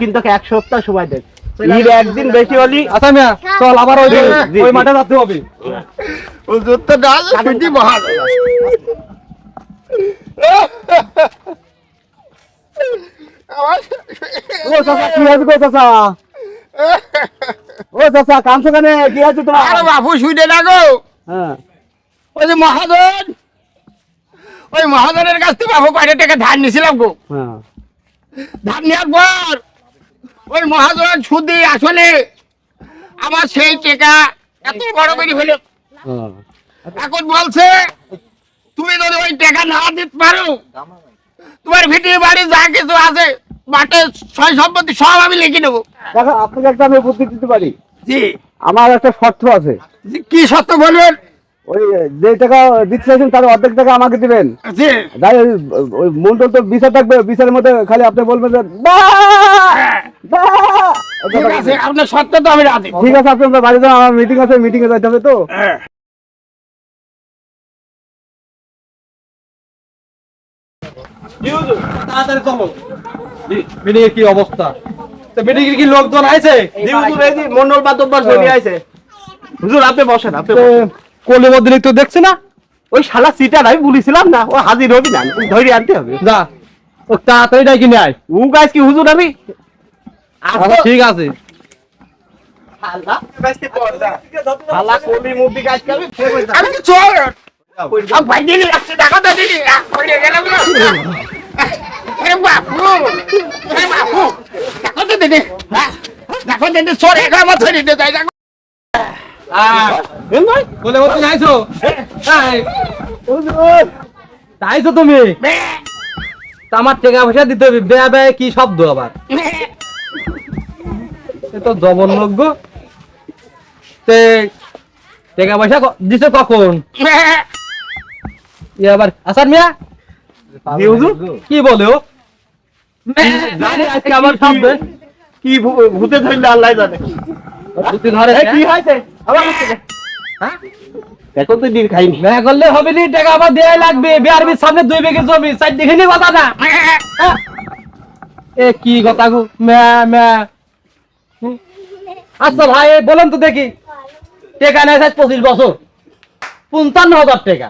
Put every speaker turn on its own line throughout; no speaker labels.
কিন্তু এক সপ্তাহ সময় দেন, ঈদ একদিন বেশি হলি।
আচ্ছা মিয়া চল আবার ওই মাঠে যেতে হবে।
হুজুর তো ডাল শুনছি মহান।
ও চাচা কি আছে গো চাচা? ও চাচা কাঁদছো কেন? কি আছে তোমার?
আরে বাপু শুইতে না গো।
হ্যাঁ
ওই যে মহাজন, ওই মহাজনের কাছ থেকে বাপু 5 টাকা ধার নিয়েছিলাম গো।
হ্যাঁ
ধার নেওয়ার পর ওই মহাজন সুদি আসলে আমার সেই টাকা এত বড় করে হলো। এখন বলছে তুমি যদি ওই টাকা না দিতে পারো, তোমার ভিটির বাড়ি যা কিছু আছে মাঠে সয় সম্পত্তি সব আমি লিখে নেবো।
দেখো আপনাকে একটা আমি বুদ্ধি দিতে পারি।
জি
আমার একটা শর্ত আছে।
জি, কি সত্য বলবেন?
ওই যে টাকা দিতে চাইছেন তার অর্ধেক টাকা আমাকে দিবেন।
জি
ওই মন্ডল তো বিচার থাকবে, বিচারের মধ্যে খালি আপনি বলবেন যে
ঠিক আছে, আপনার সত্য তো আমি রাজি।
ঠিক আছে, আপনি আপনার বাড়ি যান, আমার মিটিং আছে, মিটিং এ যাইতে হবে তো।
তাড়াতাড়ি চলো।
মিটিং এর কি অবস্থা? তো মিটিং এর কি লোকজন আইছে?
মন্ডল বাতব্বর চলে আইছে। হুজুর আপনি বসেন, আপনি বসেন।
কোলে মধ্যে তো দেখছি না
ওই শালা সিটার আমি বলেছিলাম না, ও হাজির হবি না, ধরে আনতে হবে।
যা ও তাড়াতাড়ি ডাকি নিয়ে আয়।
ও গাছ কি হুজুর আমি
আচ্ছা ঠিক আছে।
শালা কলি মুদি গাছ কি
আমি তো চোর। আমি ভাই দিলি রাখছি, টাকা তো দিলি পড়ে গেলাম না। আরে বাপু, আরে বাপু, টাকা তো দিলি। টাকা দিলি চোর একা আমার ধরে নিতে যাই না।
কোলে মধ্যে আইছো? আইছো তুমি? আমার টাকা পয়সা দিতে হবে। বেয়া বেয়া কি শব্দ আবার? এ তো জবরদস্ত গো। তে টাকা পয়সা দিছো কখন? আবার আসার মিয়া কি বলে ও? আজকে আবার শব্দ
কি ভূতে ধরলে আল্লাহ জানে।
ভূতে ধরে
কি হয়েছে আবার এখন তো ডির খাইনি।
মেয়া করলে হবে নি, টাকা আবার দেয়াই লাগবে। বিআরবির সামনে 2 বিঘে জমি, সাইড দেখে নি কথা না। এ কি কথা গো? মেয়া মেয়া। আচ্ছা ভাই বলেন তো দেখি, টাকা নেয় 25 বছর, 55,000 টাকা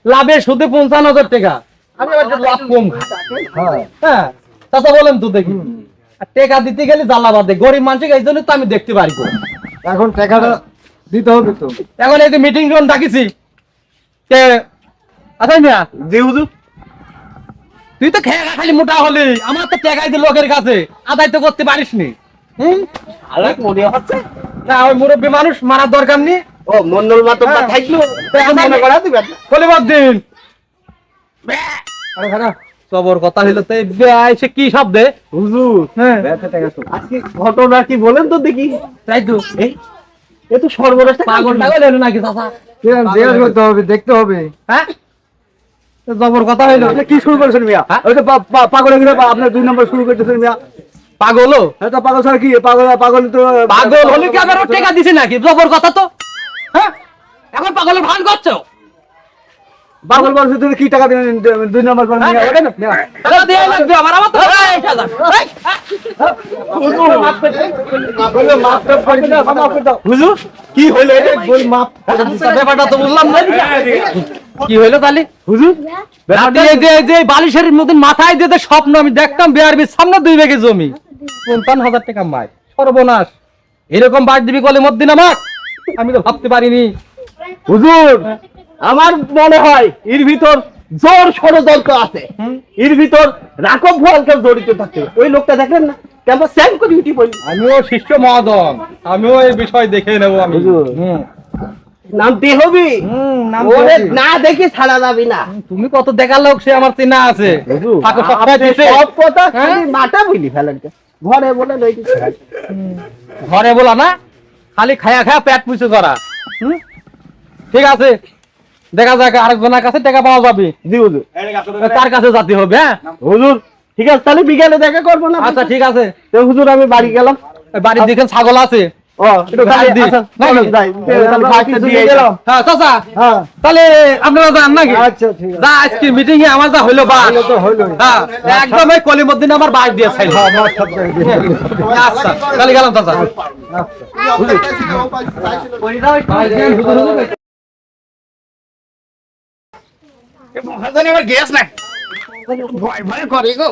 লাভের সুদে 55,000 টাকা। আমি আবার লাভ কম খাই। হ্যাঁ চাচা বলেন তো দেখি, টাকা দিতে গেলে জ্বালা বাদে। গরিব মানুষকে এই জন্য তো আমি দেখতে পারি। এখন টাকাটা দিতে হবে তো। এখন এই যে মিটিং যখন ডাকিছি, আচ্ছা মিয়া
জি হুজুর।
তুই তো খেয়ে খালি মোটা হলি, আমার তো টাকাই দিল লোকের কাছে, আদায় তো করতে পারিস নি।
আল্লাহ মনে হচ্ছে
না ওই মুরব্বী মানুষ মারার দরকার নেই।
ও মন্ডল বাতব্বর থাকলো মনে করা দিবেন।
কলিবদ্দিন আরে খানা সবর কথা হইলো তো সে কি শব্দে?
হুজুর
হ্যাঁ
আজকে ঘটনা কি বলেন তো দেখি।
তাই তো
এ তো সর্বনাশ।
পাগল টাগল এলো নাকি চাচা?
করতে হবে, দেখতে হবে।
হ্যাঁ জবর কথা হইলো।
কি শুরু করেছেন মিয়া? ওই তো পাগল হয়ে গেলে আপনার 2 নম্বর শুরু করতেছেন মিয়া।
পাগল
হ্যাঁ তো পাগল স্যার কি পাগল? পাগল তো
পাগল হলে কি আবার টাকা দিছে নাকি? জবর কথা তো। হ্যাঁ এখন পাগলের ভান করছো?
পাগল বলছে তুমি কি টাকা দিলেন 2 নম্বর করে মিয়া? ওটা না মিয়া।
টাকা দিয়ে লাগবে আমার, আমার তো
হুজুর কি হইলো এটা?
ব্যাপারটা তো বুঝলাম না। কি হইলো তাহলে
হুজুর
যে বালিশের মতন মাথায় দিয়ে স্বপ্ন আমি দেখতাম বিআরবির সামনে 2 বিঘে জমি, 55,000 টাকা মাই। সর্বনাশ, এরকম বাদ দিবি কলে মধ্যে আমার? আমি তো ভাবতে পারিনি।
হুজুর আমার মনে হয় এর ভিতর জোর ষড়যন্ত্র আছে। এর ভিতর রাঘব ভুয়ালকে জড়িত থাকতে। ওই লোকটা দেখেন না কেমন স্যাম করে উঠি বলি।
আমিও শিষ্য মহাজন, আমিও এই বিষয় দেখে নেবো। আমি
নামতে হবি, ওরে না দেখি ছাড়া যাবি না।
তুমি কত দেখার লোক, সে আমার চেনা আছে। তাকে সবসময় দিছে।
সব কথা খালি মাথা বলি ফেলেন। ঘরে বলে লই দিছে।
ঘরে বলা না, খালি খায়া খায়া পেট পুষে করা। ঠিক আছে, দেখা যাক আরেকজনের কাছে টাকা পাওয়া যাবে।
জি হুজুর।
তার কাছে যেতে হবে। হ্যাঁ
হুজুর ঠিক আছে, তাহলে বিকেলে দেখা করবো না?
আচ্ছা ঠিক আছে।
তো হুজুর আমি বাড়ি গেলাম।
বাড়ির দিকে ছাগল আছে,
ও একটু
ঘাস দিই।
আচ্ছা,
নাকি?
চলো, যাই।
তাহলে ঘাসটা
কিছু
দিয়ে
দিয়ে গেলাম।
হ্যাঁ চাচা
হ্যাঁ
তাহলে আপনারা যান নাকি
আচ্ছা ঠিক আছে
যা আজকে মিটিং এ আমার যা হইলো বাস
হইলো তো হইলো।
হ্যাঁ একদম এই কলিমুদ্দিন আমার বাস দিয়ে ছাইল
হ্যাঁ মাছ সব করে দিয়ে
আচ্ছা তাহলে গেলাম চাচা
মহাজনে আবার গ্যাস নাই ভয় ভয় করে গো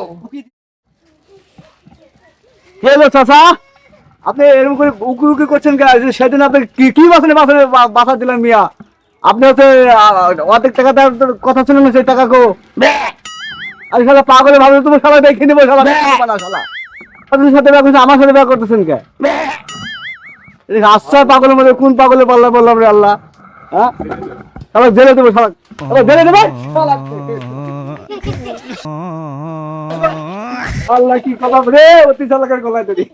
কে হলো চাচা আপনি এরকম করে উকি উকি করছেন কেন সেদিন আপনি কি কি বাসনে বাসনে বাসা দিলেন মিয়া আপনি হচ্ছে অর্ধেক টাকা দেওয়ার তো কথা ছিল না সেই টাকা গো আরে শালা পাগলে ভাবে তুমি সবাই দেখে নেবো শালা শালা আপনার সাথে ব্যাগ করছেন আমার সাথে ব্যাগ করতেছেন কে আশ্চর্য পাগলের মধ্যে কোন পাগলে পাল্লা বললাম রে আল্লাহ হ্যাঁ সবাই জেলে দেবো সবাই জেলে দেবে আল্লাহ কি কথা রে অতি চালাকের গলায় তৈরি